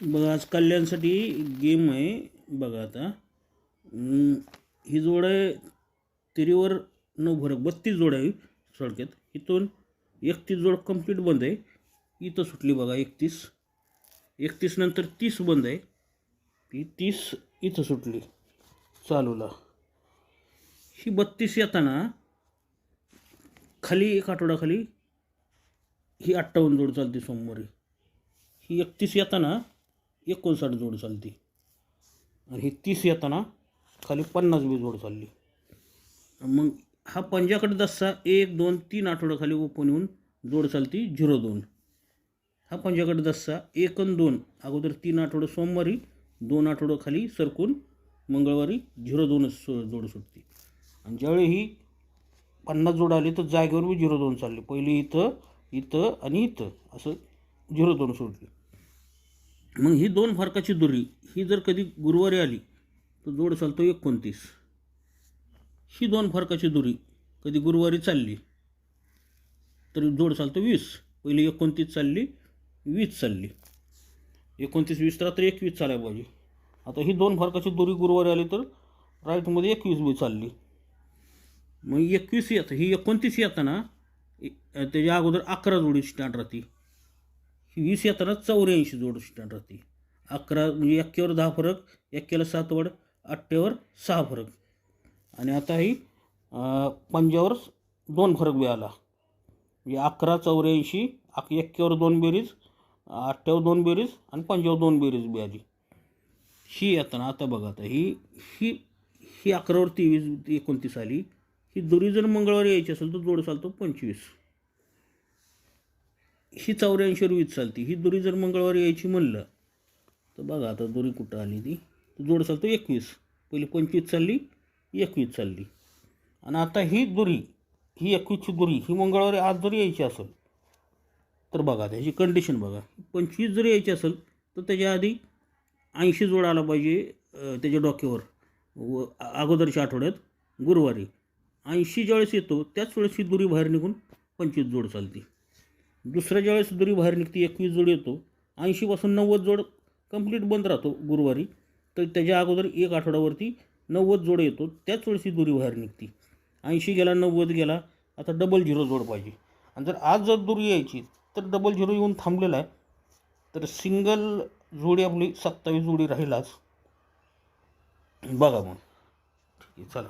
बघा आज कल्याणसाठी गेम आहे. बघा आता ही जोड आहे तिरीवर 9 फरक 32 जोड आहे सडक्यात. इथून 31 जोड कंप्लीट बंद आहे. इथं सुटली बघा 31 नंतर 30 बंद आहे. ती 30 इथं सुटली चालूला. ही 32 येताना खाली एक आठवड्याखाली ही 58 जोड चालते सोमवारी. ही 31 येताना 59 जोड चालती आणि ही 30 येताना खाली 50 जोड चालली. मग हा पंजाकडे दस्सा 1 2 3 आठवड्याखाली ओपन येऊन जोड चालती 02. हा पंजाकडे दस्सा 1 आणि 2 अगोदर 3 आठवडे सोमवारी 2 आठवडे खाली सरकून मंगळवारी 02 जोड सुटते. आणि ज्यावेळी ही 50 जोड आली तर जागेवर मी 02 चालली. पहिली इथं आणि इथं असं 02 सुटली. मग ही 2 फरकाची दुरी ही जर कधी गुरुवारी आली तर जोड चालतो 29. ही 2 फरकाची दुरी कधी गुरुवारी चालली तर जोड चालतो 20. पहिली 29 चालली 20 चालली. 29 20 तर 21 चालायला पाहिजे. आता ही 2 फरकाची दुरी गुरुवारी आली तर राईटमध्ये 21 बी चालली. मग 21 येतं ही 29 येताना त्याच्या अगोदर 11 जोडी स्टँड राहते. 20 येताना 84 जोड स्टँड राहते. 11 म्हणजे 1 10 फरक, 1 7 वड, 8 6 फरक. आणि आता ही 5 2 फरक बी आला. म्हणजे 11 84 1 2 बेरीज, 8 2 बेरीज आणि 5 2 बेरीज बी आली. ही येताना आता बघा आता ही ही ही 11 23 29 आली. ही दुरी जर मंगळवारी यायची असेल तर जोड चालतो 25. ही 84 20 चालती. ही दुरी जर मंगळवारी यायची म्हणलं तर बघा आता दुरी कुठं आली ती जोड चालतो 21. पहिली 25 चालली 21 चालली. आणि आता ही दुरी ही 21ची दुरी ही मंगळवारी आज जरी यायची असेल तर बघा त्याची कंडिशन बघा. 25 जरी यायची असेल तर त्याच्या आधी 80 जोड आला पाहिजे त्याच्या डोक्यावर अगोदरच्या आठवड्यात गुरुवारी. 80 ज्यावेळेस येतो त्याच वेळेस ही दुरी बाहेर निघून 25 जोड चालते. दुसऱ्या ज्यावेळेस दुरी बाहेर निघते 21 जोड येतो 80पासून 90 जोड कंप्लीट बंद राहतो गुरुवारी. तर त्याच्या अगोदर एक आठवड्यावरती 90 जोड येतो त्याच वेळेस ही दुरी बाहेर निघते. 80 गेला 90 गेला आता 00 जोड पाहिजे. आणि जर आज जर दुरी यायची तर 00 येऊन थांबलेला आहे तर सिंगल जोडी आपली 27 जोडी राहील आज. बघा मग ठीक आहे चला.